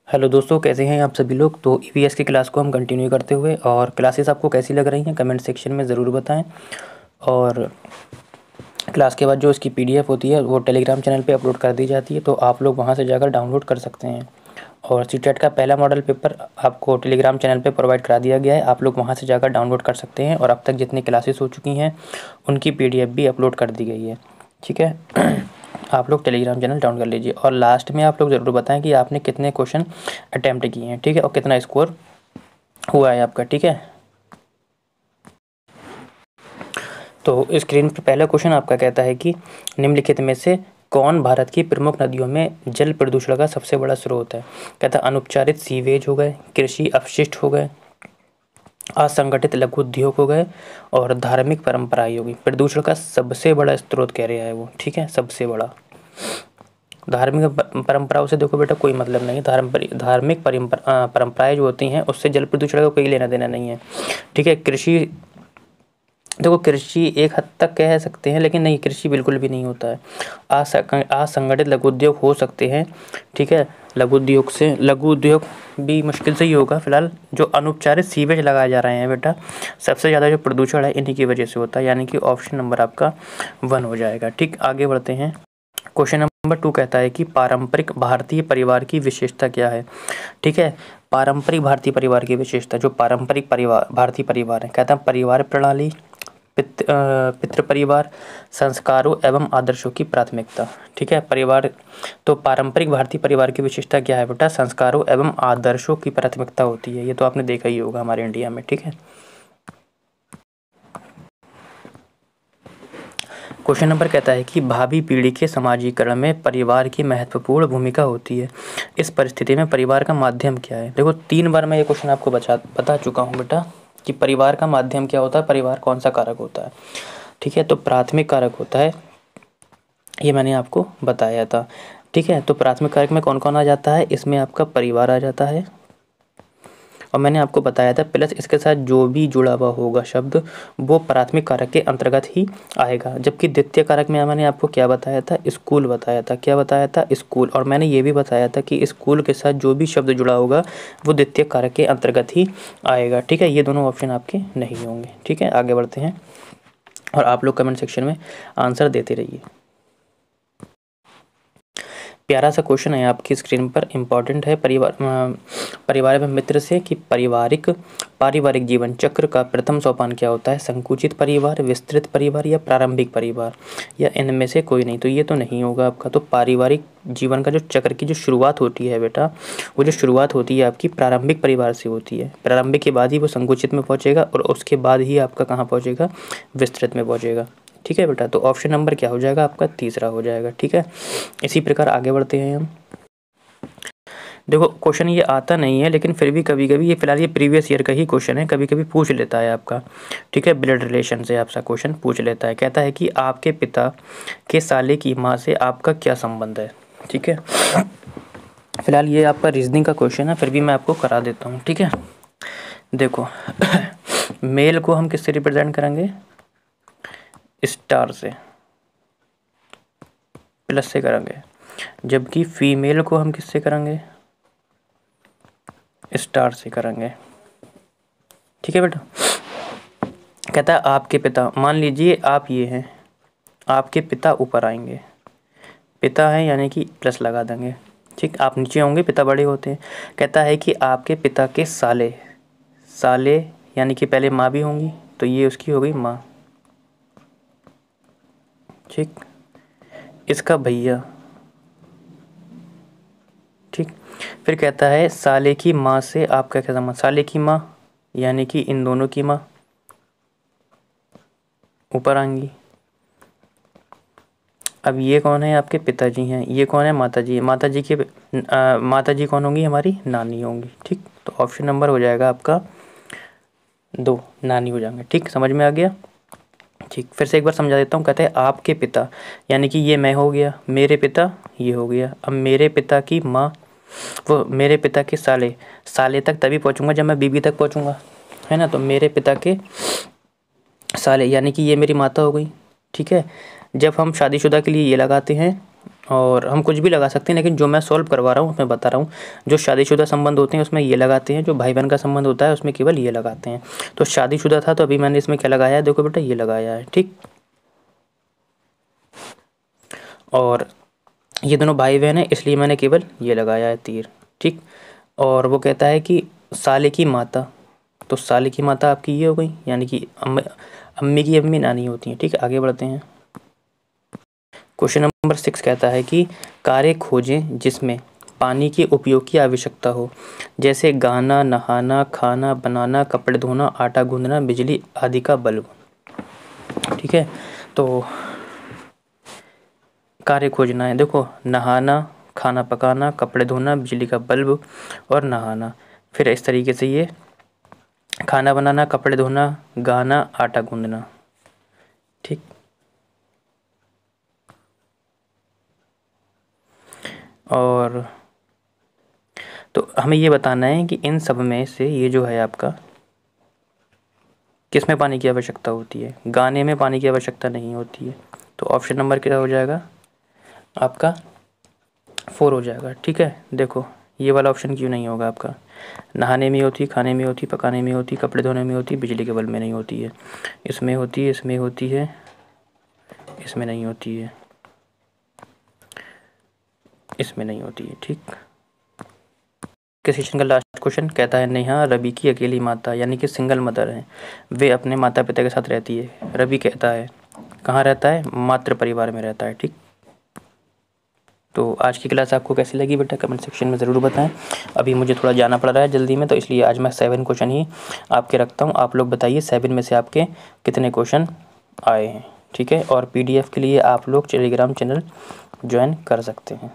Hello दोस्तों, कैसे हैं आप सभी लोग। तो ईवीएस की क्लास को हम कंटिन्यू करते हुए, और क्लासेस आपको कैसी लग रही हैं कमेंट सेक्शन में ज़रूर बताएं। और क्लास के बाद जो इसकी पीडीएफ होती है वो टेलीग्राम चैनल पे अपलोड कर दी जाती है, तो आप लोग वहां से जाकर डाउनलोड कर सकते हैं। और सीटेट का पहला मॉडल पेपर आपको टेलीग्राम चैनल पे प्रोवाइड करा दिया गया है, आप लोग वहां से जाकर डाउनलोड कर सकते हैं। और अब तक जितनी क्लासेस हो चुकी हैं उनकी पीडीएफ भी अपलोड कर दी गई है, ठीक है। आप लोग टेलीग्राम चैनल डाउन कर लीजिए, और लास्ट में आप लोग ज़रूर बताएं कि आपने कितने क्वेश्चन अटैम्प्ट किए हैं, ठीक है, और कितना स्कोर हुआ है आपका, ठीक है। तो स्क्रीन पर पहला क्वेश्चन आपका कहता है कि निम्नलिखित में से कौन भारत की प्रमुख नदियों में जल प्रदूषण का सबसे बड़ा स्रोत है। कहता है अनुपचारित सीवेज हो गए, कृषि अपशिष्ट हो गए, असंगठित लघु उद्योग हो गए, और धार्मिक परंपराएं होगी। प्रदूषण का सबसे बड़ा स्रोत कह रहा है वो, ठीक है, सबसे बड़ा। धार्मिक परंपराओं से देखो बेटा कोई मतलब नहीं, धार्मिक परंपराएं जो होती हैं उससे जल प्रदूषण का कोई लेना देना नहीं है, ठीक है। कृषि, देखो कृषि एक हद तक कह सकते हैं, लेकिन नहीं, कृषि बिल्कुल भी नहीं होता है। असंगठित लघु उद्योग हो सकते हैं, ठीक है। लघु उद्योग भी मुश्किल से ही होगा फिलहाल। जो अनौपचारिक सीवेज लगाए जा रहे हैं बेटा, सबसे ज़्यादा जो प्रदूषण है इन्हीं की वजह से होता है, यानी कि ऑप्शन नंबर आपका 1 हो जाएगा, ठीक। आगे बढ़ते हैं। क्वेश्चन नंबर 2 कहता है कि पारंपरिक भारतीय परिवार की विशेषता क्या है, ठीक है। पारंपरिक भारतीय परिवार की विशेषता, जो पारंपरिक परिवार भारतीय परिवार है, कहता है परिवार प्रणाली, पितृ परिवार, संस्कारों एवं आदर्शों की प्राथमिकता, ठीक है। परिवार, तो पारंपरिक भारतीय परिवार की विशेषता क्या है बेटा, संस्कारों एवं आदर्शों की प्राथमिकता होती है। ये तो आपने देखा ही होगा हमारे इंडिया में, ठीक है। क्वेश्चन नंबर कहता है कि भावी पीढ़ी के समाजीकरण में परिवार की महत्वपूर्ण भूमिका होती है। इस परिस्थिति में परिवार का माध्यम क्या है। देखो 3 बार मैं ये क्वेश्चन आपको बता चुका हूँ बेटा कि परिवार का माध्यम क्या होता है, परिवार कौन सा कारक होता है, ठीक है। तो प्राथमिक कारक होता है, ये मैंने आपको बताया था, ठीक है। तो प्राथमिक कारक में कौन कौन आ जाता है, इसमें आपका परिवार आ जाता है, और मैंने आपको बताया था प्लस इसके साथ जो भी जुड़ा हुआ होगा शब्द वो प्राथमिक कारक के अंतर्गत ही आएगा। जबकि द्वितीय कारक में मैंने आपको क्या बताया था, स्कूल बताया था। क्या बताया था, स्कूल। और मैंने ये भी बताया था कि स्कूल के साथ जो भी शब्द जुड़ा होगा वो द्वितीय कारक के अंतर्गत ही आएगा, ठीक है। ये दोनों ऑप्शन आपके नहीं होंगे, ठीक है। आगे बढ़ते हैं, और आप लोग कमेंट सेक्शन में आंसर देते रहिए। प्यारा सा क्वेश्चन है आपकी स्क्रीन पर, इम्पॉर्टेंट है। परिवार में मित्र से कि पारिवारिक जीवन चक्र का प्रथम सोपान क्या होता है, संकुचित परिवार, विस्तृत परिवार, या प्रारंभिक परिवार, या इनमें से कोई नहीं। तो ये तो नहीं होगा आपका। तो पारिवारिक जीवन का जो चक्र की जो शुरुआत होती है बेटा, वो जो शुरुआत होती है आपकी प्रारंभिक परिवार से होती है। प्रारंभिक के बाद ही वो संकुचित में पहुँचेगा, और उसके बाद ही आपका कहाँ पहुँचेगा, विस्तृत में पहुँचेगा, ठीक है बेटा। तो ऑप्शन नंबर क्या हो जाएगा आपका, तीसरा हो जाएगा, ठीक है। इसी प्रकार आगे बढ़ते हैं हम। देखो क्वेश्चन ये आता नहीं है, लेकिन फिर भी कभी कभी, ये फिलहाल ये प्रीवियस ईयर का ही क्वेश्चन है, कभी कभी पूछ लेता है आपका, ठीक है। ब्लड रिलेशन से आपका क्वेश्चन पूछ लेता है। कहता है कि आपके पिता के साले की माँ से आपका क्या संबंध है, ठीक है। फिलहाल ये आपका रीजनिंग का क्वेश्चन है, फिर भी मैं आपको करा देता हूँ, ठीक है। देखो मेल को हम किससे रिप्रेजेंट करेंगे, स्टार से, प्लस से करेंगे। जबकि फीमेल को हम किससे करेंगे, स्टार से करेंगे, ठीक है बेटा। कहता है आपके पिता, मान लीजिए आप ये हैं, आपके पिता ऊपर आएंगे, पिता है यानी कि प्लस लगा देंगे, ठीक। आप नीचे होंगे, पिता बड़े होते हैं। कहता है कि आपके पिता के साले, साले यानी कि पहले माँ भी होंगी, तो ये उसकी हो गई माँ, ठीक। इसका भैया, ठीक। फिर कहता है साले की माँ से आपका क्या संबंध, साले की माँ यानी कि इन दोनों की माँ ऊपर आएंगी। अब ये कौन है, आपके पिताजी हैं, ये कौन है, माताजी। माताजी कौन होंगी, हमारी नानी होंगी, ठीक। तो ऑप्शन नंबर हो जाएगा आपका 2, नानी हो जाएंगे, ठीक। समझ में आ गया, ठीक। फिर से एक बार समझा देता हूँ। कहते हैं आपके पिता यानी कि ये मैं हो गया, मेरे पिता ये हो गया। अब मेरे पिता की माँ, वो मेरे पिता के साले, साले तक तभी पहुँचूंगा जब मैं बीबी तक पहुँचूंगा, है ना। तो मेरे पिता के साले यानी कि ये मेरी माता हो गई, ठीक है। जब हम शादीशुदा के लिए ये लगाते हैं और हम कुछ भी लगा सकते हैं, लेकिन जो मैं सॉल्व करवा रहा हूँ उसमें बता रहा हूँ, जो शादीशुदा संबंध होते हैं उसमें ये लगाते हैं, जो भाई बहन का संबंध होता है उसमें केवल ये लगाते हैं। तो शादीशुदा था तो अभी मैंने इसमें क्या लगाया है, देखो बेटा ये लगाया है, ठीक। और ये दोनों भाई बहन है इसलिए मैंने केवल ये लगाया है तीर, ठीक। और वो कहता है कि साले की माता, तो साले की माता आपकी ये हो गई, यानी कि अम्मी की अम्मी नानी होती हैं, ठीक है। आगे बढ़ते हैं। क्वेश्चन नंबर 6 कहता है कि कार्य खोजें जिसमें पानी के उपयोग की आवश्यकता हो, जैसे गाना, नहाना, खाना बनाना, कपड़े धोना, आटा गूंदना, बिजली आदि का बल्ब, ठीक है। तो कार्य खोजना है, देखो नहाना, खाना पकाना, कपड़े धोना, बिजली का बल्ब और नहाना। फिर इस तरीके से ये खाना बनाना, कपड़े धोना, गाना, आटा गूंदना, ठीक। और तो हमें ये बताना है कि इन सब में से ये जो है आपका किस में पानी की आवश्यकता होती है। गाने में पानी की आवश्यकता नहीं होती है, तो ऑप्शन नंबर क्या हो जाएगा आपका 4 हो जाएगा, ठीक है। देखो ये वाला ऑप्शन क्यों नहीं होगा आपका, नहाने में होती, खाने में होती, पकाने में होती, कपड़े धोने में होती, बिजली के बल्ब में नहीं होती है। इसमें होती है, इसमें होती है, इसमें नहीं होती है, इसमें नहीं होती है, ठीक। के सेशन का लास्ट क्वेश्चन कहता है नेहा रवि की अकेली माता यानी कि सिंगल मदर है, वे अपने माता पिता के साथ रहती है। रवि कहता है कहाँ रहता है, मातृ परिवार में रहता है, ठीक। तो आज की क्लास आपको कैसी लगी बेटा, कमेंट सेक्शन में ज़रूर बताएं। अभी मुझे थोड़ा जाना पड़ रहा है जल्दी में, तो इसलिए आज मैं 7 क्वेश्चन ही आपके रखता हूँ। आप लोग बताइए 7 में से आपके कितने क्वेश्चन आए हैं, ठीक है। और PDF के लिए आप लोग टेलीग्राम चैनल ज्वाइन कर सकते हैं।